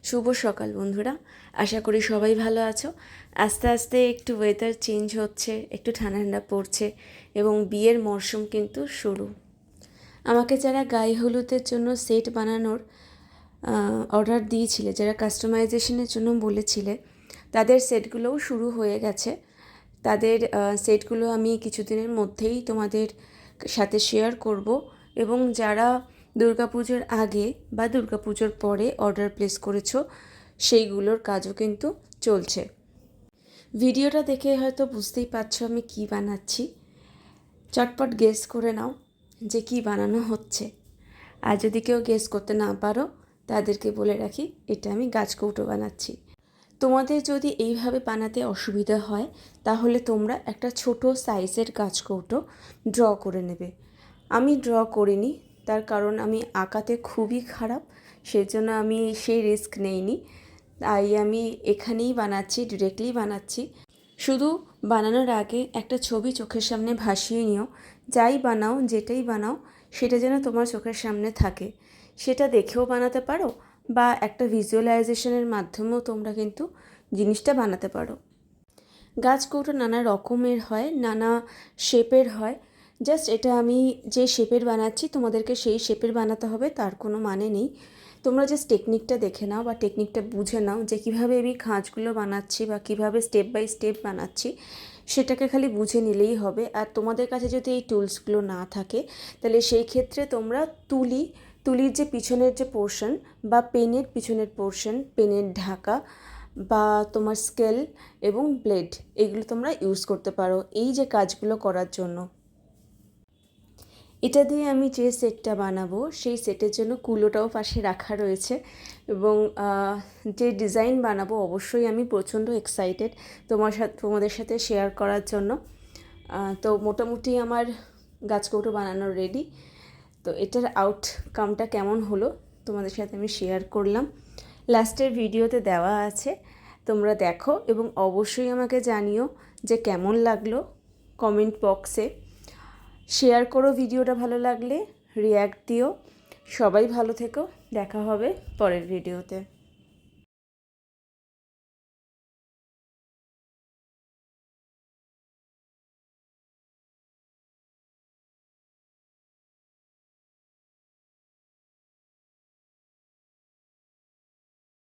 শুভ সকাল বন্ধুরা, আশা করি সবাই ভালো আছো। আস্তে আস্তে একটু ওয়েদার চেঞ্জ হচ্ছে, একটু ঠান্ডা ঠান্ডা পড়ছে এবং বিয়ের মরশুম কিন্তু শুরু। আমাকে যারা গায়ে হলুদের জন্য সেট বানানোর অর্ডার দিয়েছিলে, যারা কাস্টমাইজেশনের জন্য বলেছিলে, তাদের সেটগুলোও শুরু হয়ে গেছে। তাদের সেটগুলো আমি কিছুদিনের মধ্যেই তোমাদের সাথে শেয়ার করব এবং যারা দুর্গাপুজোর আগে বা দুর্গাপুজোর পরে অর্ডার প্লেস করেছো সেইগুলোর কাজও কিন্তু চলছে। ভিডিওটা দেখে হয়তো বুঝতেই পারছো আমি কি বানাচ্ছি। চটপট গেস করে নাও যে কি বানানো হচ্ছে। আর যদি কেউ গেস করতে না পারো তাদেরকে বলে রাখি, এটা আমি গাছকৌটো বানাচ্ছি। তোমাদের যদি এইভাবে বানাতে অসুবিধা হয় তাহলে তোমরা একটা ছোট সাইজের গাছকৌটো ড্র করে নেবে। আমি ড্র করিনি, তার কারণ আমি আঁকাতে খুবই খারাপ, সেজন্য আমি সেই রিস্ক নেইনি। তাই আমি এখানেই বানাচ্ছি, ডিরেক্টলি বানাচ্ছি। শুধু বানানোর আগে একটা ছবি চোখের সামনে ভাসিয়ে নিও। যাই বানাও, যেটাই বানাও, সেটা যেন তোমার চোখের সামনে থাকে। সেটা দেখেও বানাতে পারো বা একটা ভিজুয়ালাইজেশনের মাধ্যমেও তোমরা কিন্তু জিনিসটা বানাতে পারো। গাছকৌটো নানা রকমের হয়, নানা শেপের হয়। জাস্ট এটা আমি যে শেপের বানাচ্ছি তোমাদেরকে সেই শেপের বানাতে হবে তার কোনো মানে নেই। তোমরা জাস্ট টেকনিকটা দেখে নাও বা টেকনিকটা বুঝে নাও যে কীভাবে আমি খাঁজগুলো বানাচ্ছি বা কীভাবে স্টেপ বাই স্টেপ বানাচ্ছি, সেটাকে খালি বুঝে নিলেই হবে। আর তোমাদের কাছে যদি এই টুলসগুলো না থাকে তাহলে সেই ক্ষেত্রে তোমরা তুলির যে পিছনের যে পোর্শন বা পেনের পিছনের পোর্শন, পেনের ঢাকা বা তোমার স্কেল এবং ব্লেড, এগুলো তোমরা ইউজ করতে পারো এই যে কাজগুলো করার জন্য। এটা দিয়ে আমি যে সেটটা বানাবো সেই সেটের জন্য কুলোটাও পাশে রাখা রয়েছে এবং যে ডিজাইন বানাবো অবশ্যই আমি প্রচণ্ড এক্সাইটেড তোমাদের সাথে শেয়ার করার জন্য। তো মোটামুটি আমার গাছকৌটো বানানো রেডি। তো এটার আউটকামটা কেমন হলো তোমাদের সাথে আমি শেয়ার করলাম। লাস্টের ভিডিওতে দেওয়া আছে, তোমরা দেখো এবং অবশ্যই আমাকে জানিও যে কেমন লাগলো। কমেন্ট বক্সে শেয়ার করো ভিডিওটা ভালো লাগলে, রিয়্যাক্ট দিও। সবাই ভালো থেকো, দেখা হবে পরের ভিডিওতে।